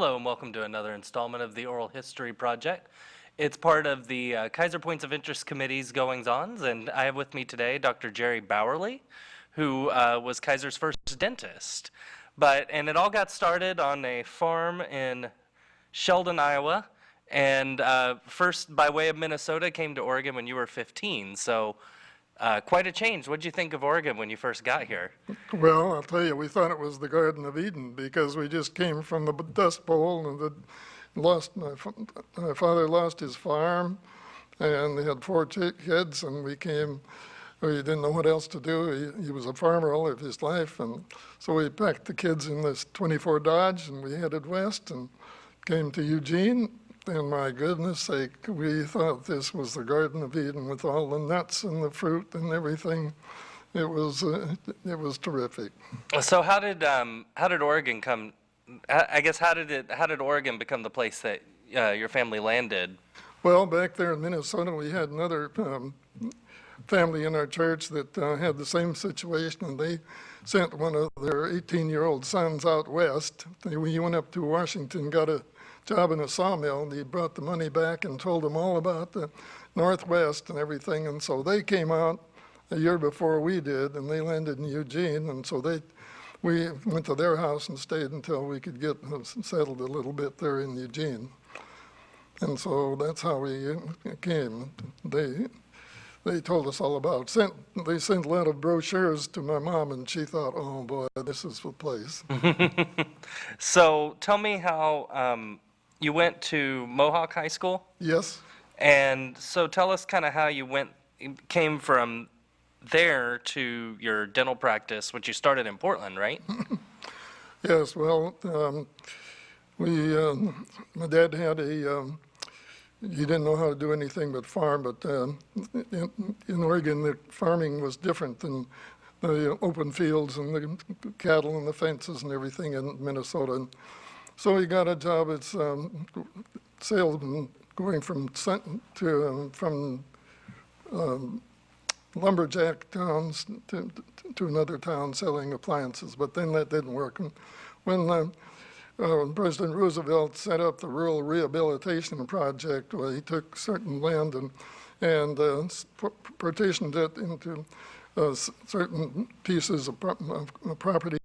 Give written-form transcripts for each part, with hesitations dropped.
Hello and welcome to another installment of the Oral History Project. It's part of the Keizer Points of Interest Committee's goings-ons, and I have with me today Dr. Gerald Bowerly, who was Kaiser's first dentist. And it all got started on a farm in Sheldon, Iowa, and first by way of Minnesota, came to Oregon when you were 15. So quite a change. What did you think of Oregon when you first got here? Well, I'll tell you, we thought it was the Garden of Eden because we just came from the Dust Bowl and my father lost his farm and they had 4 kids and we didn't know what else to do. He was a farmer all of his life, and so we packed the kids in this 24 Dodge and we headed west and came to Eugene. And my goodness sake, we thought this was the Garden of Eden with all the nuts and the fruit and everything. It was terrific. So how did Oregon come? I guess how did Oregon become the place that your family landed? Well, back there in Minnesota, we had another family in our church that had the same situation, and they sent one of their 18-year-old sons out west. He went up to Washington, got a job in a sawmill, and he brought the money back and told them all about the Northwest and everything. And so they came out a year before we did, and they landed in Eugene. And so we went to their house and stayed until we could get settled a little bit there in Eugene. And so that's how we came. They told us all about it. They sent a lot of brochures to my mom, and she thought, oh boy, this is the place. So tell me how you went to Mohawk High School? Yes. And so tell us kind of how you came from there to your dental practice, which you started in Portland, right? Yes, well, my dad had he didn't know how to do anything but farm, but in Oregon, the farming was different than the open fields and the cattle and the fences and everything in Minnesota. And so he got a job as salesman, going from lumberjack towns to another town selling appliances, but then that didn't work. And when President Roosevelt set up the Rural Rehabilitation Project, where he took certain land and partitioned it into certain pieces of property.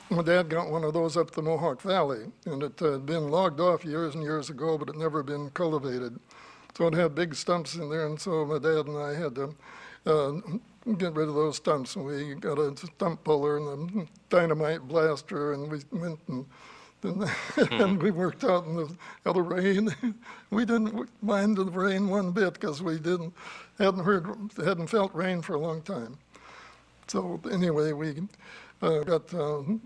My dad got one of those up the Mohawk Valley, and it had been logged off years and years ago, but it never been cultivated. So it had big stumps in there, and so my dad and I had to get rid of those stumps. And we got a stump puller and a dynamite blaster, and we went and we worked out in the rain. We didn't mind the rain one bit because we hadn't felt rain for a long time. So anyway, we got in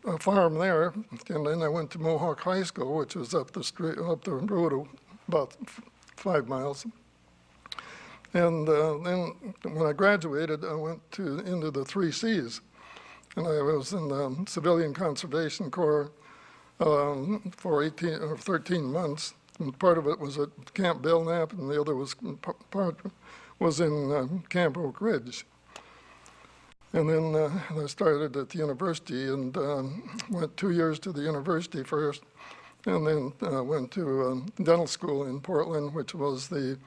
a farm there, and then I went to Mohawk High School, which was up the road about 5 miles. And then when I graduated, I went into the 3 Cs, and I was in the Civilian Conservation Corps for 13 months. And part of it was at Camp Belknap, and the other was in Camp Oak Ridge. And then I started at the university and went 2 years to the university first, and then went to dental school in Portland, which was the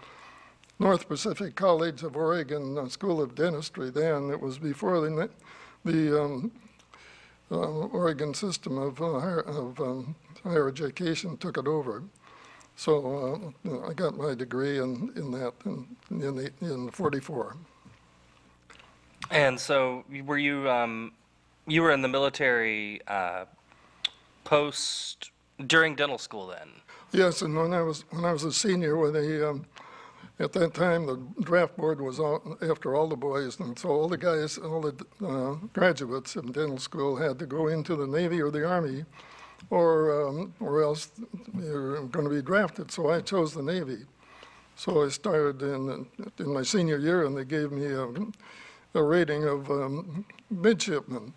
North Pacific College of Oregon School of Dentistry then. It was before the Oregon system of higher education took it over. So I got my degree in that in 44. And so were you were in the military post during dental school then? Yes, and when I was a senior, at that time the draft board was after all the boys, and so all the graduates in dental school had to go into the Navy or the Army, or else they were going to be drafted. So I chose the Navy. So I started in my senior year, and they gave me a rating of midshipman.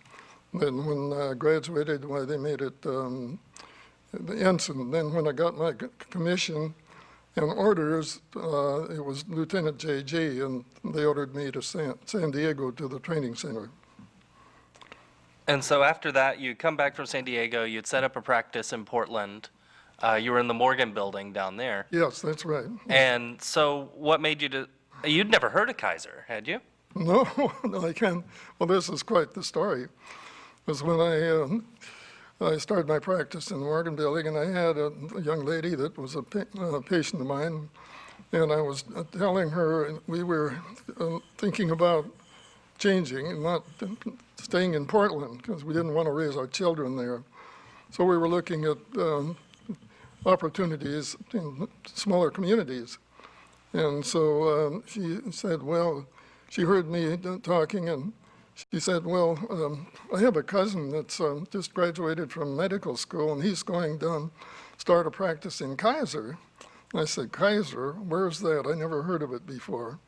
Then when I graduated, they made it the ensign. Then when I got my commission and orders, it was Lieutenant JG, and they ordered me to San Diego to the training center. And so after that, you come back from San Diego, you'd set up a practice in Portland. You were in the Morgan building down there. Yes, that's right. And so what made you to, you'd never heard of Kaiser, had you? No, no, I can't. Well, this is quite the story. It was when I started my practice in the Morgan building, and I had a young lady that was a patient of mine, and I was telling her we were thinking about changing and not staying in Portland because we didn't want to raise our children there. So we were looking at opportunities in smaller communities. And so she said, well, she heard me talking, and she said, well, I have a cousin that's just graduated from medical school, and he's going to start a practice in Keizer. And I said, Kaiser, where's that? I never heard of it before.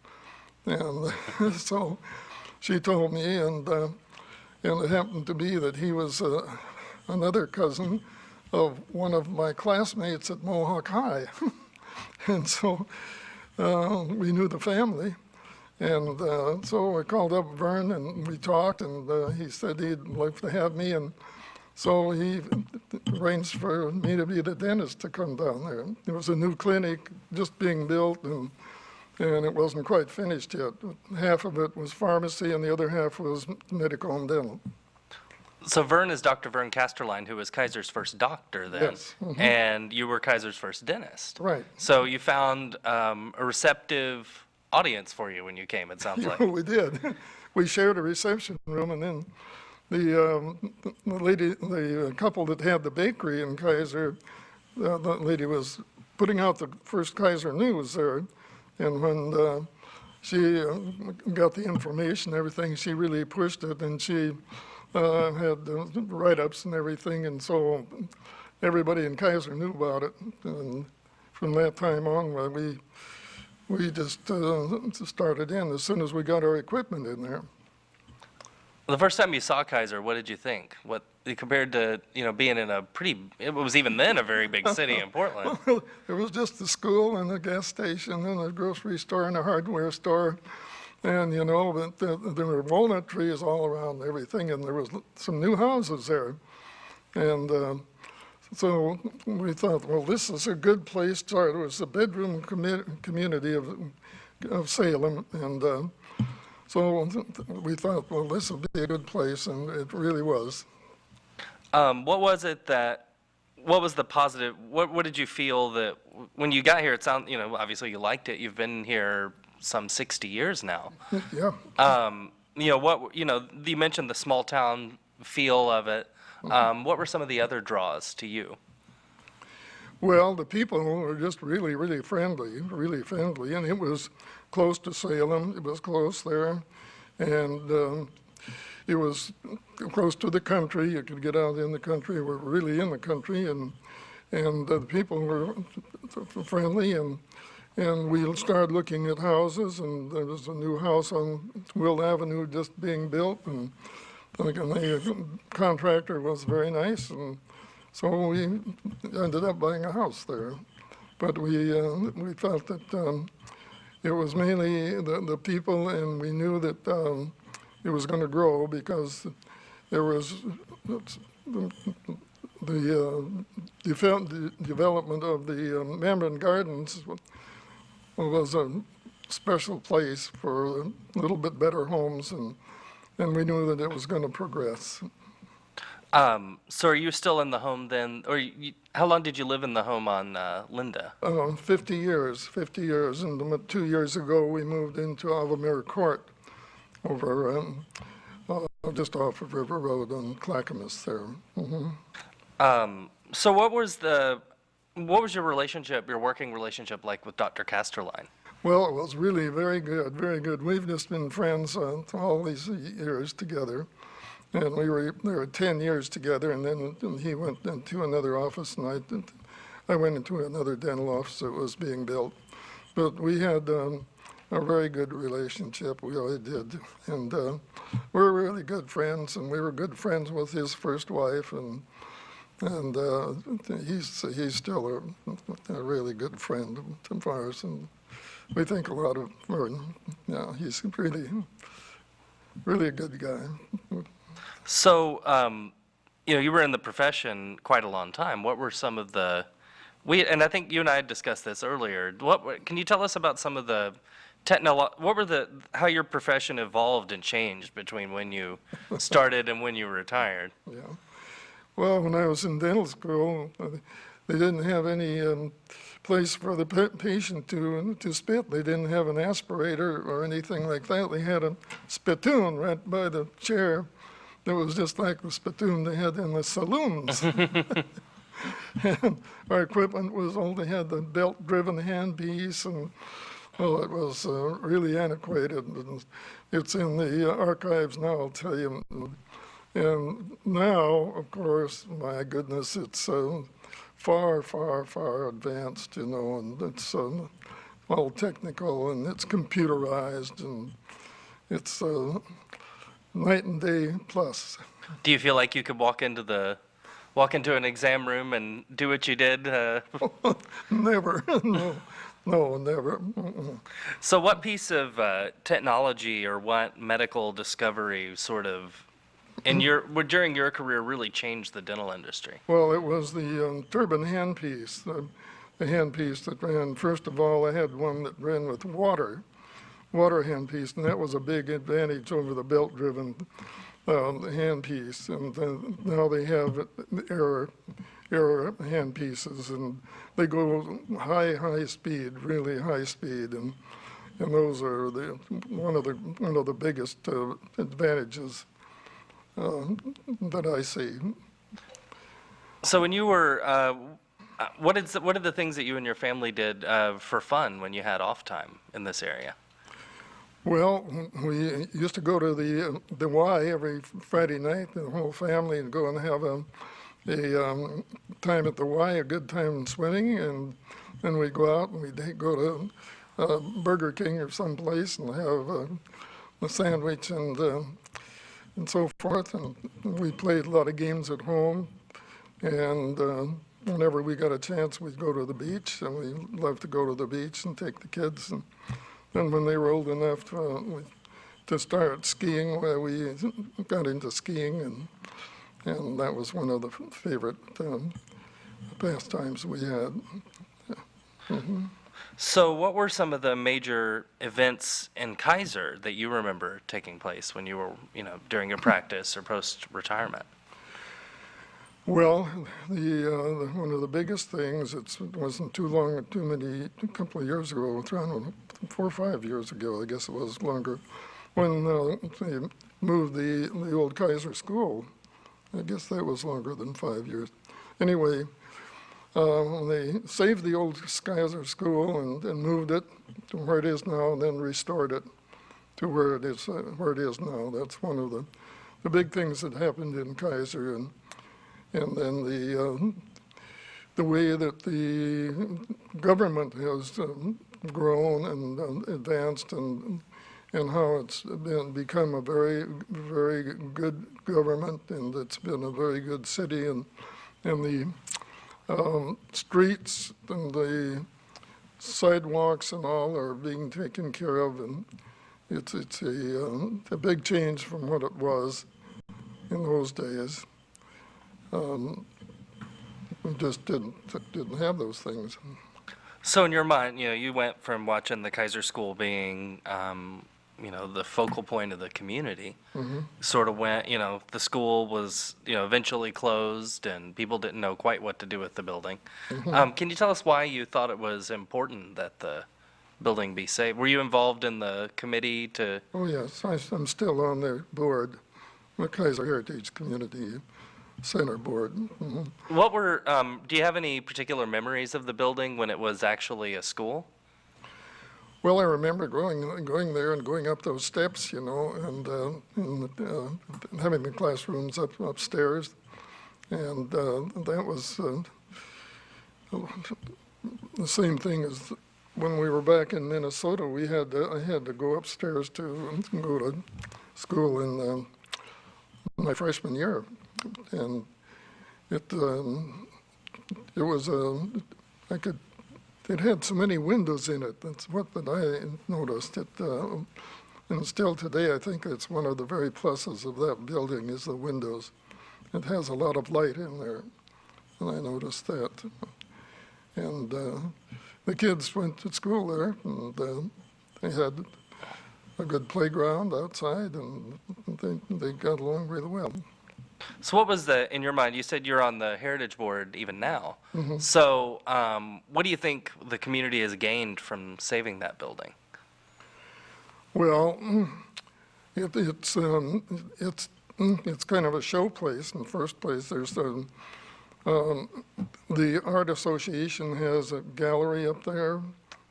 And so she told me, and it happened to be that he was another cousin of one of my classmates at Mohawk High. And so we knew the family. And so I called up Vern and we talked, and he said he'd like to have me. And so he arranged for me to be the dentist to come down there. It was a new clinic just being built, and it wasn't quite finished yet. Half of it was pharmacy and the other half was medical and dental. So Vern is Dr. Vernon Casterline, who was Kaiser's first doctor then. Yes. Mhm. And you were Kaiser's first dentist. Right. So you found a receptive audience for you when you came, it sounds like. We did. We shared a reception room, and then the couple that had the bakery in Kaiser, that lady was putting out the first Kaiser news there. And when she got the information, everything, she really pushed it, and she had write-ups and everything, and so everybody in Kaiser knew about it. And from that time on, we just started in as soon as we got our equipment in there. The first time you saw Kaiser, what did you think? What compared to being in a it was even then a very big city in Portland. Well, it was just the school and a gas station and a grocery store and a hardware store. And, but there were walnut trees all around everything, and there was some new houses there. And so we thought, well, this is a good place to start. It was the bedroom community of Salem. And so we thought, well, this will be a good place, and it really was. What was it what was the positive, what did you feel that, when you got here, it sounded, obviously you liked it, you've been here some 60 years now. Yeah. You mentioned the small town feel of it. What were some of the other draws to you? Well, the people were just really, really friendly, and it was close to Salem. It was close there, and it was close to the country. You could get out in the country. We're really in the country, and the people were friendly, and we started looking at houses, and there was a new house on Will Avenue just being built, and the contractor was very nice, and so we ended up buying a house there. But we felt that it was mainly the people, and we knew that it was going to grow because there was the development of the Membrane Gardens was a special place for a little bit better homes, and we knew that it was going to progress. So are you still in the home then, or how long did you live in the home on Linda? 50 years, and 2 years ago we moved into Alvamere Court over just off of River Road on Clackamas there. Mm-hmm. So what was your relationship, your working relationship like with Dr. Casterline? Well, it was really very good, very good. We've just been friends all these years together. And we were 10 years together, and then he went into another office, and I went into another dental office that was being built. But we had a very good relationship, we really did. And we were really good friends, and we were good friends with his first wife, and he's still a really good friend of ours, and we think a lot of Vernon. Yeah, he's really a good guy. So, you were in the profession quite a long time. What were some of and I think you and I had discussed this earlier. Can you tell us about some of the how your profession evolved and changed between when you started and when you retired? Yeah. Well, when I was in dental school, they didn't have any place for the patient to spit. They didn't have an aspirator or anything like that. They had a spittoon right by the chair that was just like the spittoon they had in the saloons. And our equipment was only had the belt-driven handpiece, and well, it was really antiquated. And it's in the archives now, I'll tell you. And now, of course, my goodness, it's far, far, far advanced, and it's all technical, and it's computerized, and it's night and day plus. Do you feel like you could walk into an exam room and do what you did? Never, no, never. So what piece of technology or what medical discovery sort of during your career really changed the dental industry? Well, it was the turbine handpiece, the handpiece that ran. First of all, I had one that ran with water handpiece, and that was a big advantage over the belt-driven handpiece. And then now they have air handpieces, and they go high speed, really high speed, and those are one of the biggest advantages that I see. So when you were, what are the things that you and your family did for fun when you had off time in this area? Well, we used to go to the Y every Friday night, the whole family, and go and have a time at the Y, a good time swimming, and then we'd go out and we'd go to Burger King or someplace and have a sandwich and so forth. And we played a lot of games at home, and whenever we got a chance, we'd go to the beach, and we loved to go to the beach and take the kids. And then when they were old enough to start skiing, we got into skiing, and that was one of the favorite pastimes we had. Mm-hmm. So what were some of the major events in Kaiser that you remember taking place when you were, during your practice or post-retirement? Well, one of the biggest things, it wasn't a couple of years ago, around 4 or 5 years ago, I guess it was longer, when they moved the old Kaiser School. I guess that was longer than 5 years. Anyway, when they saved the old Kaiser School and moved it to where it is now, and then restored it to where it is now. That's one of the big things that happened in Kaiser, and then the way that the government has grown and advanced, and how it's become a very, very good government, and it's been a very good city, and the streets and the sidewalks and all are being taken care of, and it's a big change from what it was in those days. We just didn't have those things. So in your mind, you went from watching the Kaiser School being, the focal point of the community, Mm-hmm. sort of went, the school was, eventually closed and people didn't know quite what to do with the building. Mm-hmm. Can you tell us why you thought it was important that the building be saved? Were you involved in the committee to? Oh, yes, I'm still on the board, the Kaiser Heritage Community Center Board. Mm-hmm. Do you have any particular memories of the building when it was actually a school? Well, I remember going there and going up those steps, and having the classrooms upstairs, and that was the same thing as when we were back in Minnesota. I had to go upstairs to go to school in my freshman year, and it was It had so many windows in it. That's what I noticed. And still today, I think it's one of the very pluses of that building is the windows. It has a lot of light in there, and I noticed that. And the kids went to school there, and they had a good playground outside, and they got along really well. So what was in your mind, you said you're on the Heritage Board even now. So what do you think the community has gained from saving that building? Well, it's kind of a show place. In the first place, there's the Art Association has a gallery up there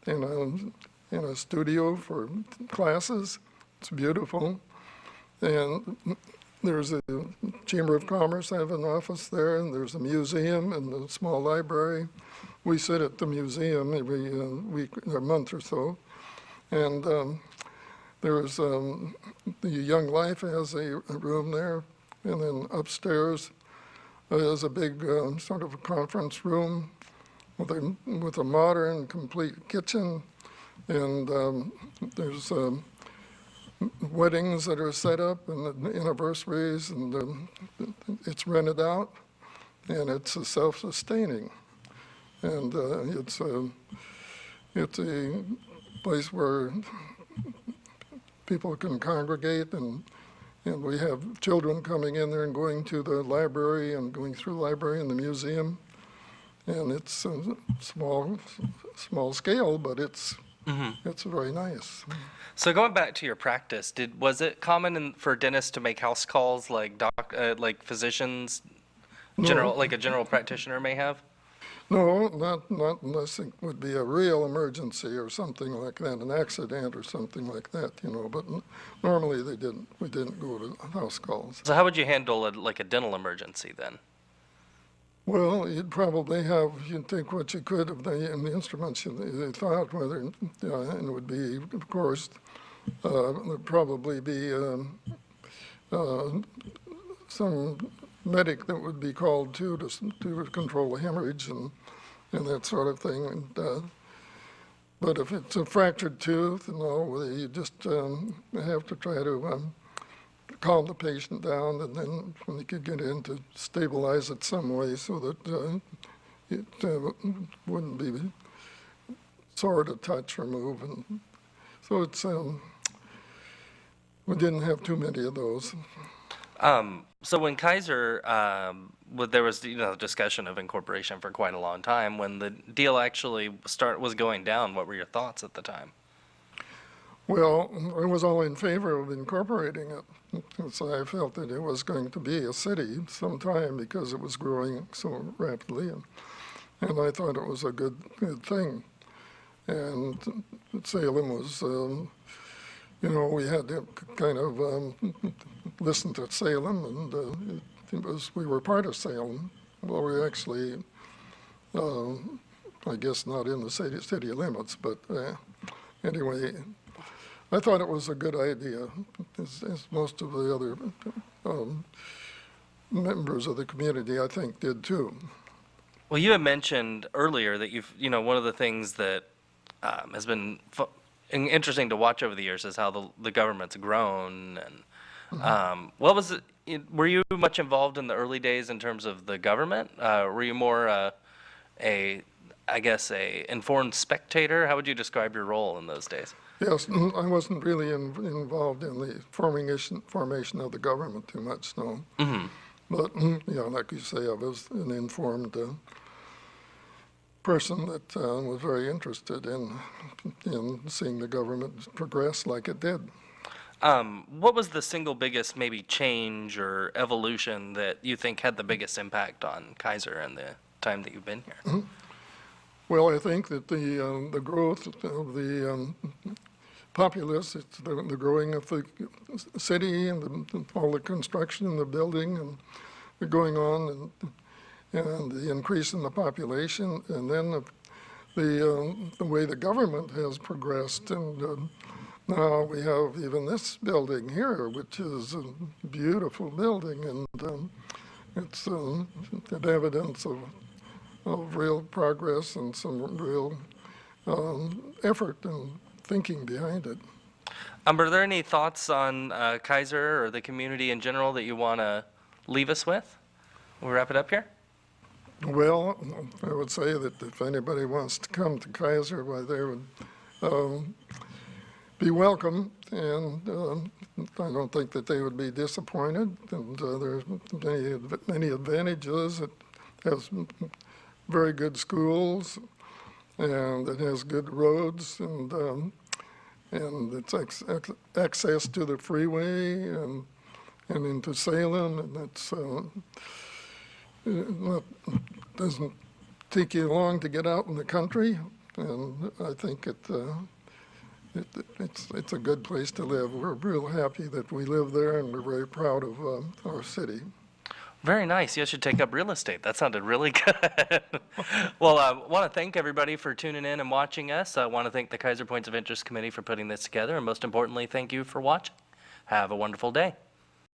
and a studio for classes. It's beautiful. And there's a Chamber of Commerce, I have an office there, and there's a museum and a small library. We sit at the museum every week, a month or so. And there's the Young Life has a room there, and then upstairs is a big sort of a conference room with a modern, complete kitchen, and there's weddings that are set up and anniversaries, and it's rented out, and it's self-sustaining, and it's a place where people can congregate, and we have children coming in there and going to the library and going through the library and the museum. And it's small scale, but it's very nice. So going back to your practice, was it common for dentists to make house calls like physicians, like a general practitioner may have? No, not unless it would be a real emergency or something like that, an accident or something like that, but normally we didn't go to house calls. So how would you handle a dental emergency then? Well, you'd take what you could of the instruments they thought, whether, and it would be, of course, there'd probably be some medic that would be called to control the hemorrhage and that sort of thing. And, but if it's a fractured tooth, you just have to try to calm the patient down, and then when you could get in to stabilize it some way so that it wouldn't be sore to touch or move. And so it's we didn't have too many of those. So when Kaiser, there was discussion of incorporation for quite a long time. When the deal actually was going down, what were your thoughts at the time? Well, I was all in favor of incorporating it. So I felt that it was going to be a city sometime because it was growing so rapidly, and I thought it was a good thing. And Salem was, we had to kind of listen to Salem, and we were part of Salem. Well, we actually, I guess not in the city limits, but anyway, I thought it was a good idea, as most of the other members of the community, I think, did too. Well, you had mentioned earlier that one of the things that has been interesting to watch over the years is how the government's grown. And what was it? Were you much involved in the early days in terms of the government? Were you more a informed spectator? How would you describe your role in those days? Yes, I wasn't really involved in the formation of the government too much, no. But, like you say, I was an informed person that was very interested in seeing the government progress like it did. What was the single biggest maybe change or evolution that you think had the biggest impact on Kaiser in the time that you've been here? Well, I think that the growth of the populace, it's the growing of the city and all the construction and the building and the going on, and the increase in the population, and then the way the government has progressed. And now we have even this building here, which is a beautiful building, and it's an evidence of real progress and some real effort and thinking behind it. Are there any thoughts on Kaiser or the community in general that you want to leave us with? We'll wrap it up here. Well, I would say that if anybody wants to come to Kaiser, why they would be welcome, and I don't think that they would be disappointed. And there's many advantages. It has very good schools, and it has good roads, and it's access to the freeway and into Salem, and it's doesn't take you long to get out in the country, and I think it's a good place to live. We're real happy that we live there, and we're very proud of our city. Very nice. You should take up real estate. That sounded really good. Well, I want to thank everybody for tuning in and watching us. I want to thank the Keizer Points of Interest Committee for putting this together, and most importantly, thank you for watching. Have a wonderful day.